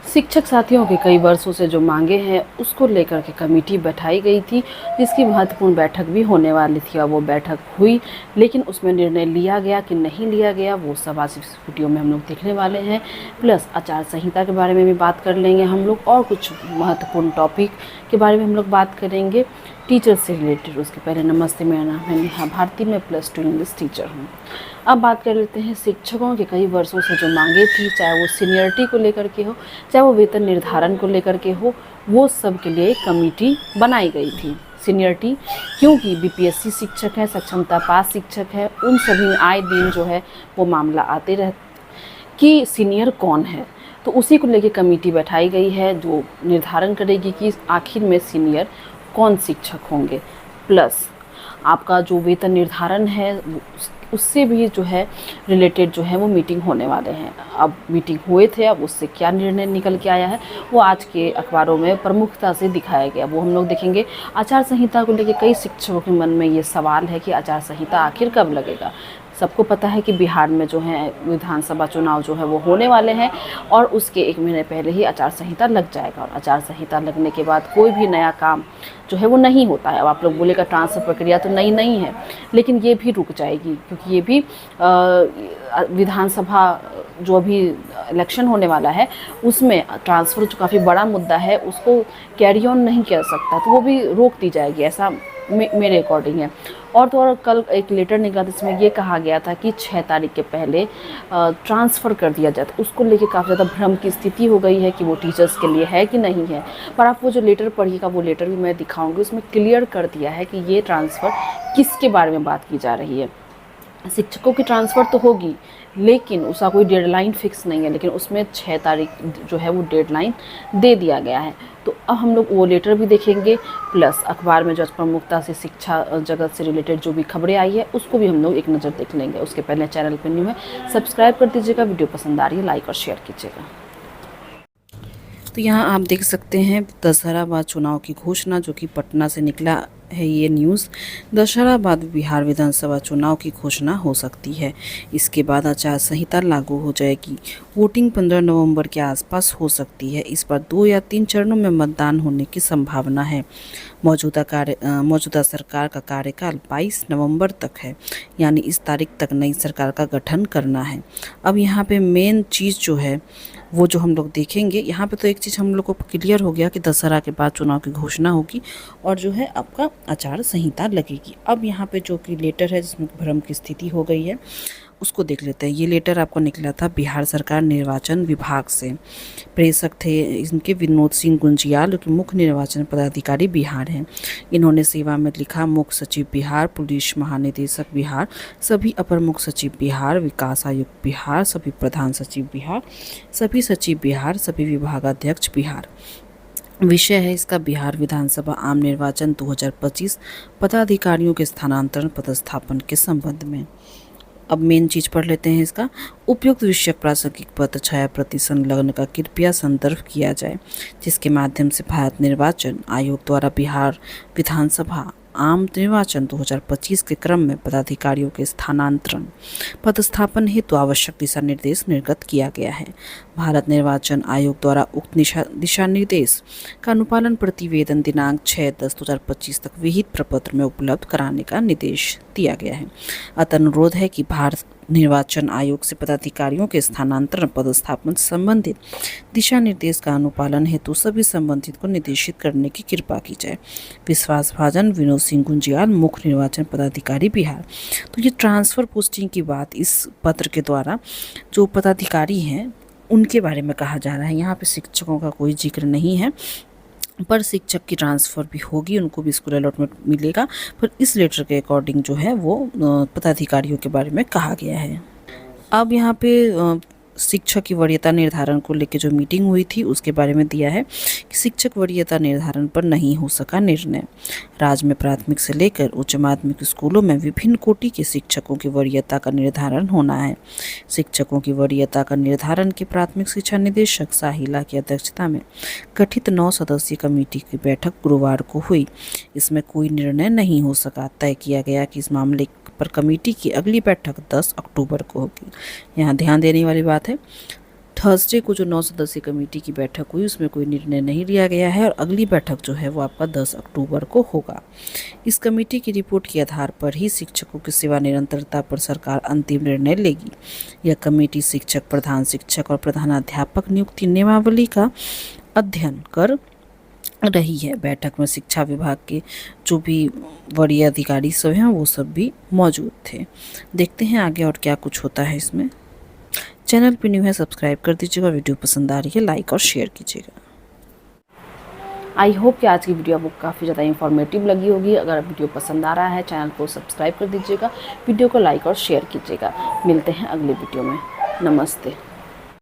शिक्षक साथियों के कई वर्षों से जो मांगे हैं उसको लेकर के कमेटी बैठाई गई थी, जिसकी महत्वपूर्ण बैठक भी होने वाली थी। और वो बैठक हुई, लेकिन उसमें निर्णय लिया गया कि नहीं लिया गया, वो सब आज इस वीडियो में हम लोग देखने वाले हैं। प्लस आचार संहिता के बारे में भी बात कर लेंगे हम लोग, और कुछ महत्वपूर्ण टॉपिक के बारे में हम लोग बात करेंगे टीचर से रिलेटेड। उसके पहले नमस्ते, मेरा नाम है नेहा भारती, मैं +2 इंग्लिश टीचर हूँ। अब बात कर लेते हैं शिक्षकों के कई वर्षों से जो मांगे थी, चाहे वो सीनियरिटी को लेकर के हो, चाहे वो वेतन निर्धारण को लेकर के हो, वो सब के लिए कमेटी बनाई गई थी। सीनियरिटी क्योंकि बीपीएससी शिक्षक है, सक्षमता पास शिक्षक है, उन सभी में आए दिन जो है वो मामला आते रह कि सीनियर कौन है। तो उसी को लेकर कमेटी बैठाई गई है जो निर्धारण करेगी कि आखिर में सीनियर कौन शिक्षक होंगे। प्लस आपका जो वेतन निर्धारण है उससे भी जो है रिलेटेड जो है वो मीटिंग होने वाले हैं। अब मीटिंग हुए थे, अब उससे क्या निर्णय निकल के आया है वो आज के अखबारों में प्रमुखता से दिखाया गया, वो हम लोग देखेंगे। आचार संहिता को लेकर कई शिक्षकों के मन में ये सवाल है कि आचार संहिता आखिर कब लगेगा। सबको पता है कि बिहार में जो है विधानसभा चुनाव जो है वो होने वाले हैं, और उसके 1 महीने पहले ही आचार संहिता लग जाएगा। और आचार संहिता लगने के बाद कोई भी नया काम जो है वो नहीं होता है। अब आप लोग बोलेगा ट्रांसफ़र प्रक्रिया तो नई नहीं है, लेकिन ये भी रुक जाएगी, क्योंकि ये भी विधानसभा जो अभी इलेक्शन होने वाला है उसमें ट्रांसफ़र जो काफ़ी बड़ा मुद्दा है उसको कैरी ऑन नहीं कर सकता, तो वो भी रोक दी जाएगी, ऐसा मेरे अकॉर्डिंग है। और तो और कल एक लेटर निकला था, जिसमें ये कहा गया था कि 6 तारीख के पहले ट्रांसफ़र कर दिया जाए। तो उसको लेके काफ़ी ज़्यादा भ्रम की स्थिति हो गई है कि वो टीचर्स के लिए है कि नहीं है। पर आप वो जो लेटर पढ़िएगा, वो लेटर भी मैं दिखाऊंगी, उसमें क्लियर कर दिया है कि ये ट्रांसफ़र किसके बारे में बात की जा रही है। शिक्षकों की ट्रांसफ़र तो होगी, लेकिन उसका कोई डेडलाइन फिक्स नहीं है, लेकिन उसमें 6 तारीख जो है वो डेडलाइन दे दिया गया है। तो अब हम लोग वो लेटर भी देखेंगे, प्लस अखबार में जो प्रमुखता से शिक्षा जगत से रिलेटेड जो भी खबरें आई है उसको भी हम लोग एक नज़र देख लेंगे। उसके पहले चैनल पर न्यू है सब्सक्राइब कर दीजिएगा, वीडियो पसंद आ रही है लाइक और शेयर कीजिएगा। तो यहाँ आप देख सकते हैं दशहरा बाद चुनाव की घोषणा, जो कि पटना से निकला है ये न्यूज़। दशहरा बाद बिहार विधानसभा चुनाव की घोषणा हो सकती है। इसके बाद आचार संहिता लागू हो जाएगी। वोटिंग 15 नवंबर के आसपास हो सकती है। इस बार 2 या 3 चरणों में मतदान होने की संभावना है। मौजूदा सरकार का कार्यकाल 22 नवंबर तक है, यानी इस तारीख तक नई सरकार का गठन करना है। अब यहाँ पे मेन चीज़ जो है वो जो हम लोग देखेंगे, यहाँ पे तो एक चीज़ हम लोग को क्लियर हो गया कि दशहरा के बाद चुनाव की घोषणा होगी और जो है आपका आचार संहिता लगेगी। अब यहाँ पे जो कि लेटर है जिसमें भ्रम की स्थिति हो गई है उसको देख लेते हैं। ये लेटर आपको निकला था बिहार सरकार निर्वाचन विभाग से। प्रेषक थे इनके विनोद सिंह गुंजियाल, जो मुख्य निर्वाचन पदाधिकारी बिहार हैं। इन्होंने सेवा में लिखा मुख्य सचिव बिहार, पुलिस महानिदेशक बिहार, सभी अपर मुख्य सचिव बिहार, विकास आयुक्त बिहार, सभी प्रधान सचिव बिहार, सभी सचिव बिहार, सभी विभागाध्यक्ष बिहार। विषय है इसका बिहार विधानसभा आम निर्वाचन 2025 पदाधिकारियों के स्थानांतरण पदस्थापन के संबंध में। अब मेन चीज़ पढ़ लेते हैं इसका। उपयुक्त विषयक प्रासंगिक पत्र छाया प्रति संलग्न का कृपया संदर्भ किया जाए, जिसके माध्यम से भारत निर्वाचन आयोग द्वारा बिहार विधानसभा आम निर्वाचन 2025 के क्रम में पदाधिकारियों के स्थानांतरण पदस्थापन हेतु आवश्यक दिशा निर्देश निर्गत किया गया है। भारत निर्वाचन आयोग द्वारा उक्त दिशा निर्देश का अनुपालन प्रतिवेदन दिनांक 6/10/2025 तक विहित प्रपत्र में उपलब्ध कराने का निर्देश दिया गया है। अतः अनुरोध है कि भारत निर्वाचन आयोग से पदाधिकारियों के स्थानांतरण पदस्थापन संबंधित दिशा निर्देश का अनुपालन हेतु सभी संबंधित को निर्देशित करने की कृपा की जाए। विश्वासभाजन विनोद सिंह गुंजियाल, मुख्य निर्वाचन पदाधिकारी बिहार। तो ये ट्रांसफ़र पोस्टिंग की बात इस पत्र के द्वारा जो पदाधिकारी हैं उनके बारे में कहा जा रहा है। यहाँ पे शिक्षकों का कोई जिक्र नहीं है, पर शिक्षक की ट्रांसफ़र भी होगी, उनको भी स्कूल अलॉटमेंट मिलेगा। पर इस लेटर के अकॉर्डिंग जो है वो पदाधिकारियों के बारे में कहा गया है। अब यहाँ पे शिक्षक की वरीयता निर्धारण को लेकर जो मीटिंग हुई थी उसके बारे में दिया है कि शिक्षक वरीयता निर्धारण पर नहीं हो सका निर्णय। राज्य में प्राथमिक से लेकर उच्च माध्यमिक स्कूलों में विभिन्न कोटि के शिक्षकों की वरीयता का निर्धारण होना है। शिक्षकों की वरीयता का निर्धारण की प्राथमिक शिक्षा निदेशक साहिला की अध्यक्षता में गठित 9 सदस्यीय कमेटी की बैठक गुरुवार को हुई। इसमें कोई निर्णय नहीं हो सका। तय किया गया कि इस मामले पर कमेटी की अगली बैठक 10 अक्टूबर को होगी। यहाँ ध्यान देने वाली बात है थर्सडे को जो 9 सदस्यीय कमेटी की बैठक हुई उसमें कोई निर्णय नहीं लिया गया है और अगली बैठक जो है वो आपका 10 अक्टूबर को होगा। इस कमेटी की रिपोर्ट के आधार पर ही शिक्षकों की सेवा निरंतरता पर सरकार अंतिम निर्णय लेगी। यह कमेटी शिक्षक, प्रधान शिक्षक और प्रधानाध्यापक नियुक्ति नियमावली का अध्ययन कर रही है। बैठक में शिक्षा विभाग के जो भी वरीय अधिकारी सब हैं वो सब भी मौजूद थे। देखते हैं आगे और क्या कुछ होता है इसमें। चैनल पे न्यू है, सब्सक्राइब कर दीजिएगा। वीडियो पसंद आ रही है लाइक और शेयर कीजिएगा। आई होप कि आज की वीडियो आपको काफ़ी ज़्यादा इन्फॉर्मेटिव लगी होगी। अगर वीडियो पसंद आ रहा है चैनल को सब्सक्राइब कर दीजिएगा, वीडियो को लाइक और शेयर कीजिएगा। मिलते हैं अगले वीडियो में। नमस्ते।